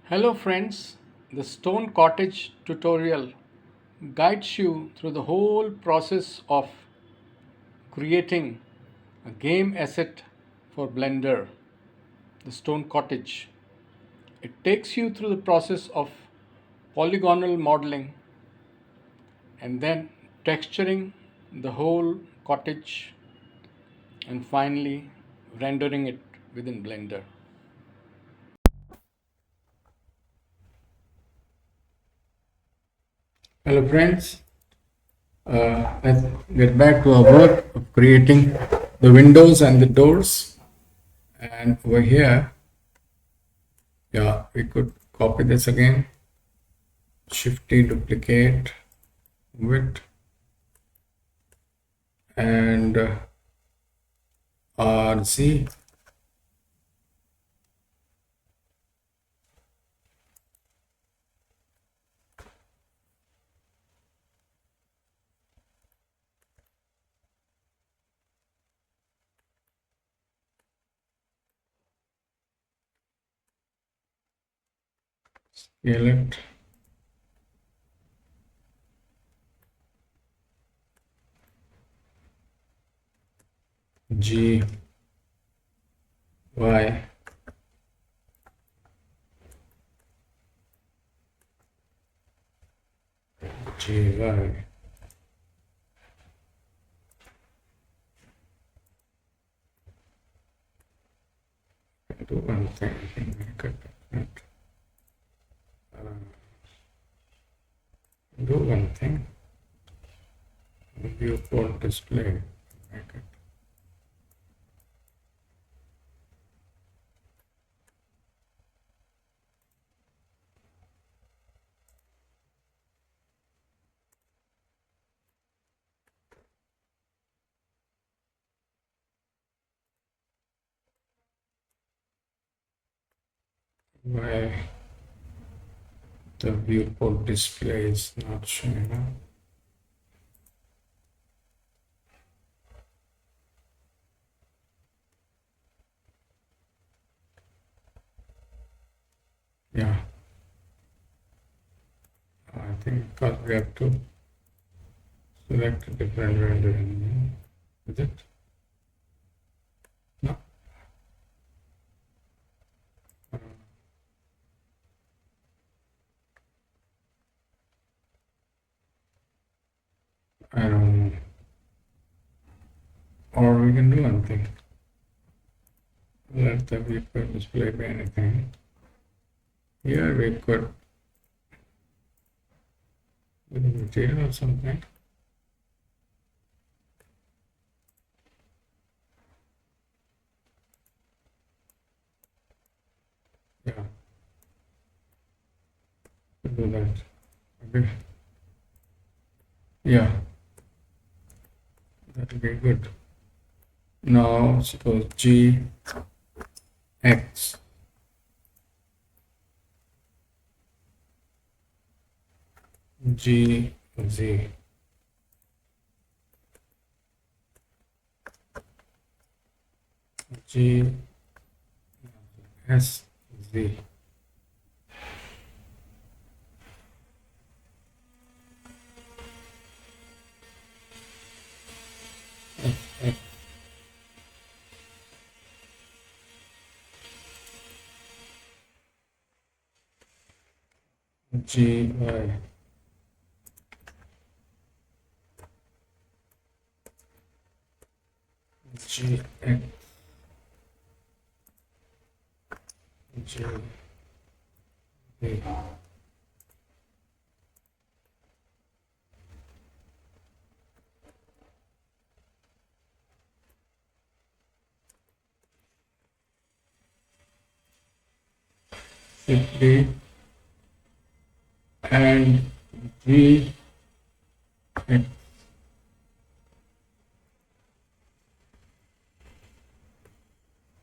Hello friends, the Stone Cottage tutorial guides you through the whole process of creating a game asset for Blender, the Stone Cottage. It takes you through the process of polygonal modeling and then texturing the whole cottage and finally rendering it within Blender. Hello friends, let's get back to our work of creating the windows and the doors. And over here, we could copy this again, Shift T, duplicate, width, and RZ. Scale it. G, Y, G, Y. Do one thing, make it different. Do one thing. Viewport display, make it. Why the viewport display is not showing up? Yeah, I think because we have to select a different rendering. Is it? No. I don't know. Or we can do one thing. Let the viewport display be anything. Here we could with the material or something. Yeah. Do that. Okay. Yeah. That will be good. Now suppose G X G Z G S Z. G Y G X G Z. Simply and G X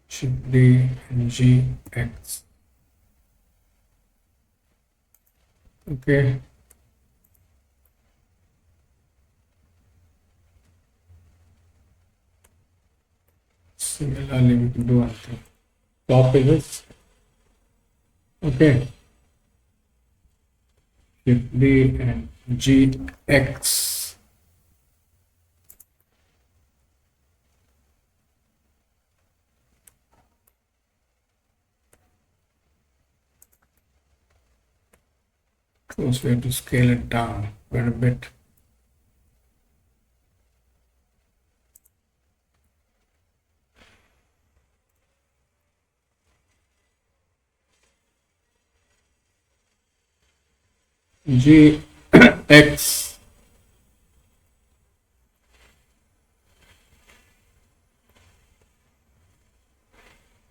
should be G X. Okay. Similarly, we can do one thing. Copy this. Okay. Shift D and GX. Of we have to scale it down quite a bit. GX.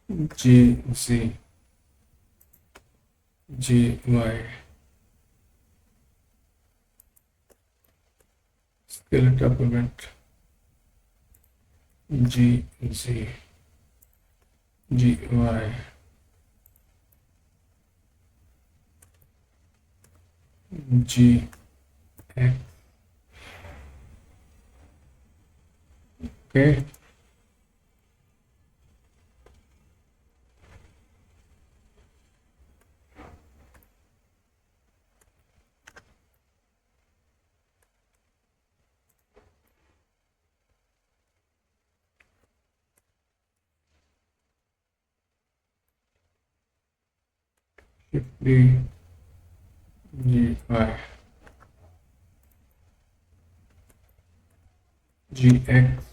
GZ. GY. Scale it up a bit. GZ. GY. GX. Okay. Shift D, GY, GX,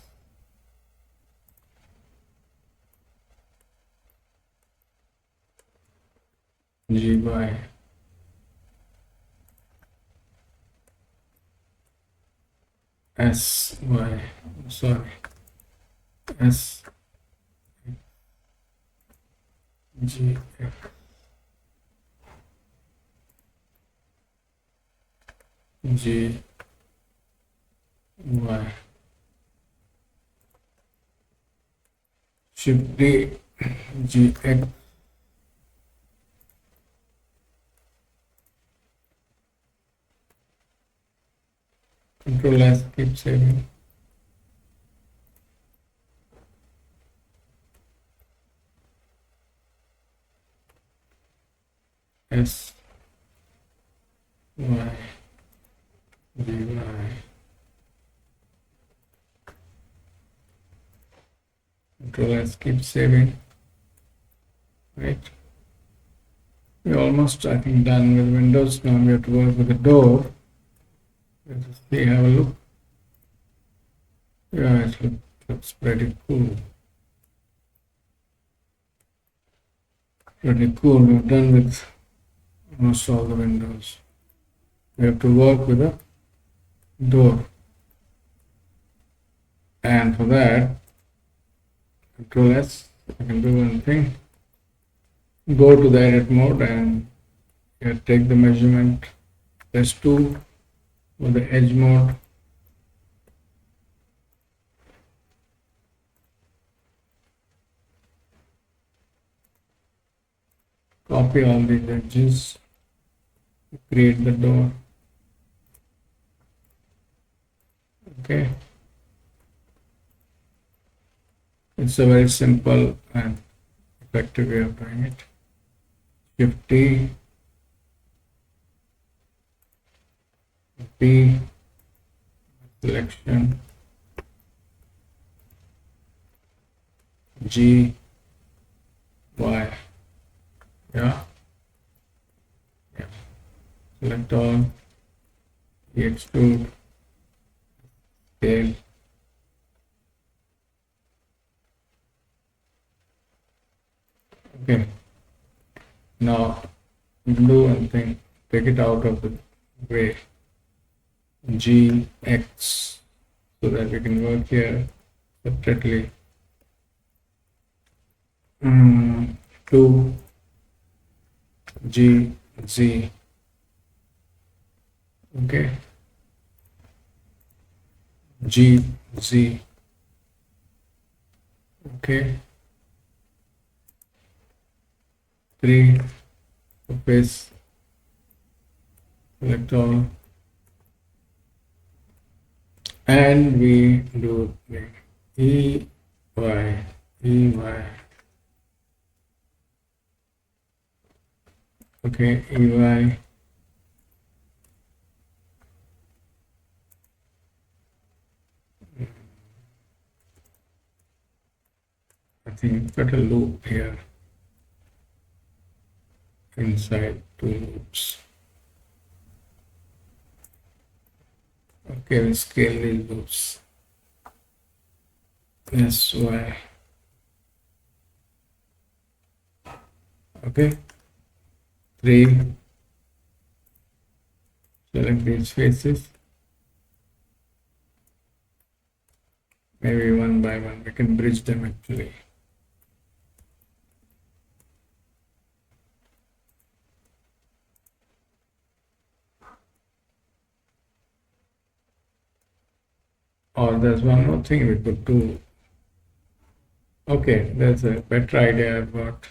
GY, SY, sorry, S, GX, GY, Shift D, GX, Control S, keep saving, S, Y, GY, Control S, keep saving, right? We're almost, I think, done with Windows. Now we have to work with the door. Let's see, have a look. Yeah, it looks pretty cool. Pretty cool. We're done with almost all the windows. We have to work with a door. And for that, Control S, I can do one thing. Go to the edit mode and take the measurement, press 2 for the edge mode. Copy all these edges, create the door. Okay. It's a very simple and effective way of doing it. Shift T, P, selection, G, Y. Yeah. Select all, extrude, scale. Okay. Now do one thing, take it out of the gray, GX, so that we can work here separately. 2 GZ. Okay. GZ. Okay. 3 surface, select all, and we do the EY. Okay, EY, think it's got a loop here inside two loops. Okay, we scale these loops. Yes, y. Okay, 3. Select these faces. Maybe one by one. We can bridge them actually. Or there's one more thing we could do. Okay, there's a better idea I've got.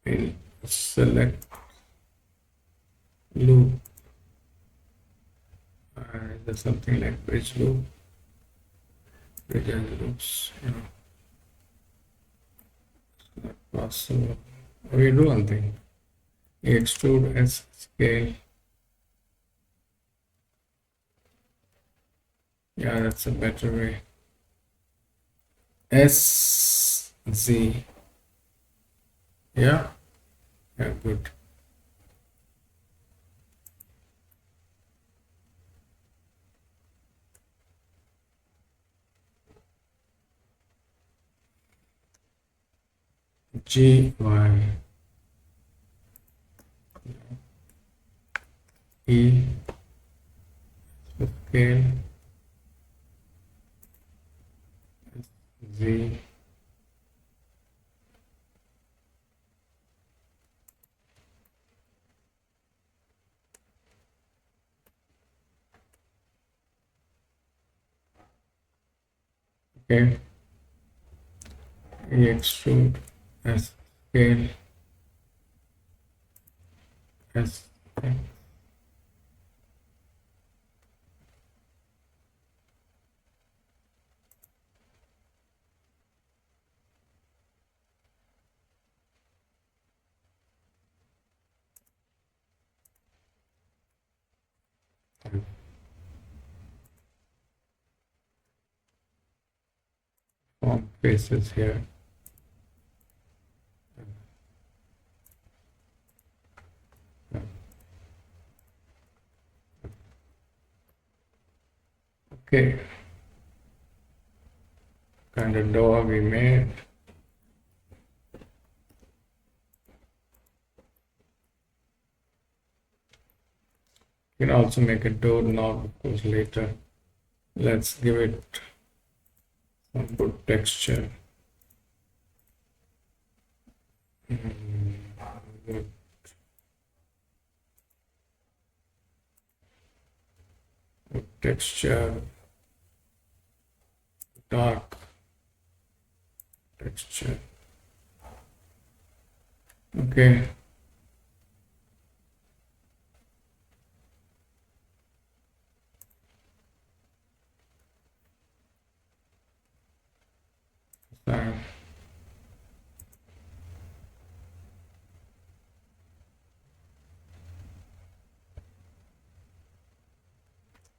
We'll select loop. There's something like bridge loop. Bridge and loops, it's not possible. We do one thing. Extrude as scale. Yeah, that's a better way. S Z. Yeah, good. G Y E scale Z. Okay, extrude as scale as form faces here. Okay, kind of door we made. You can also make a door knob, of course, later. Let's give it some good texture. Good. Good texture. Dark texture. Okay.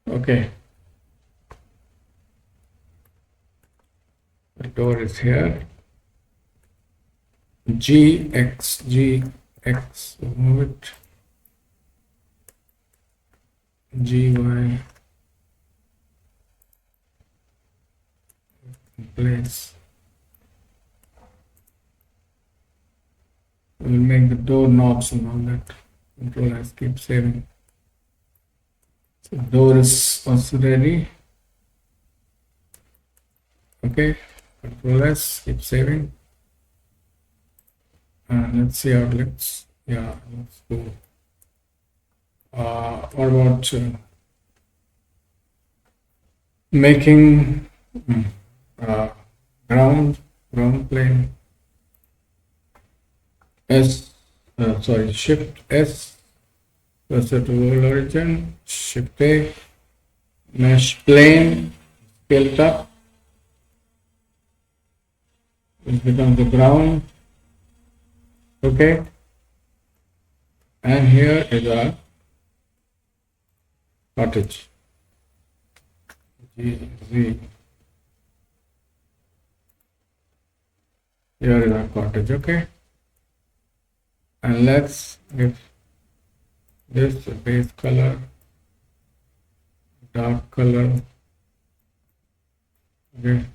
Okay. The door is here. GX, move it. GY, place. We'll make the door knobs and all that. Control S, keep saving. So door is also ready. Okay, Control S, keep saving. And let's see how it looks. Yeah, let's go. What about making ground plane? Shift S, cursor to world origin, Shift A, mesh plane, scale up. It becomes the ground. Okay, and here is our Cottage. GZ. Here is our cottage. Okay. And let's give this a base color, dark color. Okay.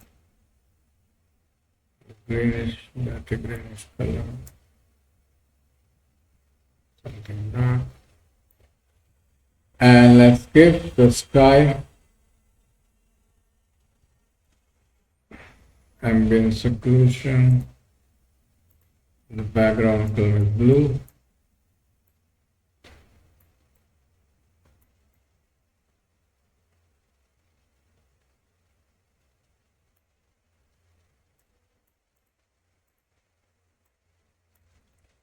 Greenish, dirty greenish color. Something dark. And let's give the sky ambient occlusion. The background color is blue.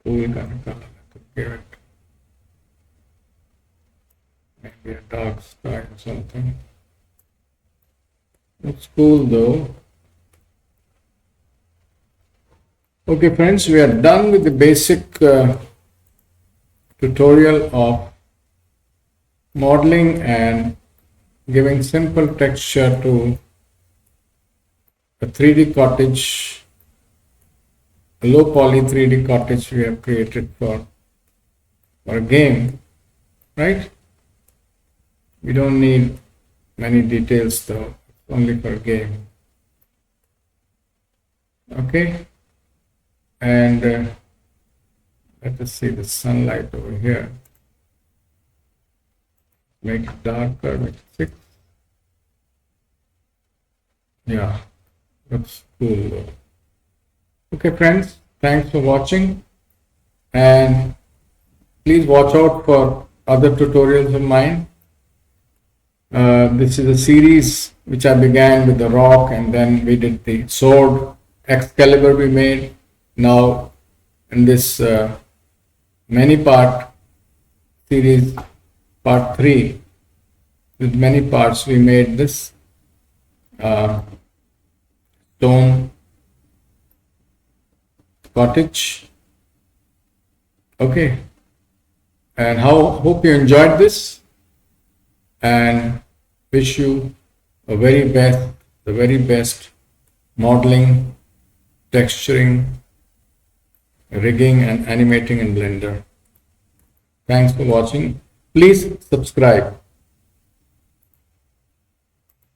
Cool kind of color. I could give it maybe a dark sky or something. Looks cool though. Okay friends, we are done with the basic tutorial of modeling and giving simple texture to a 3D cottage, a low poly 3D cottage we have created for a game, right? We don't need many details though, only for a game. Okay. And let us see the sunlight over here. Make it darker, make it 6. Yeah, looks cool though. Okay friends, thanks for watching, and please watch out for other tutorials of mine. This is a series which I began with the rock, and then we did the sword, Excalibur we made. Now in this many part series, part 3, with many parts, we made this stone cottage. Okay, and hope you enjoyed this, and wish you the very best modeling, texturing, rigging and animating in Blender. Thanks for watching. Please subscribe.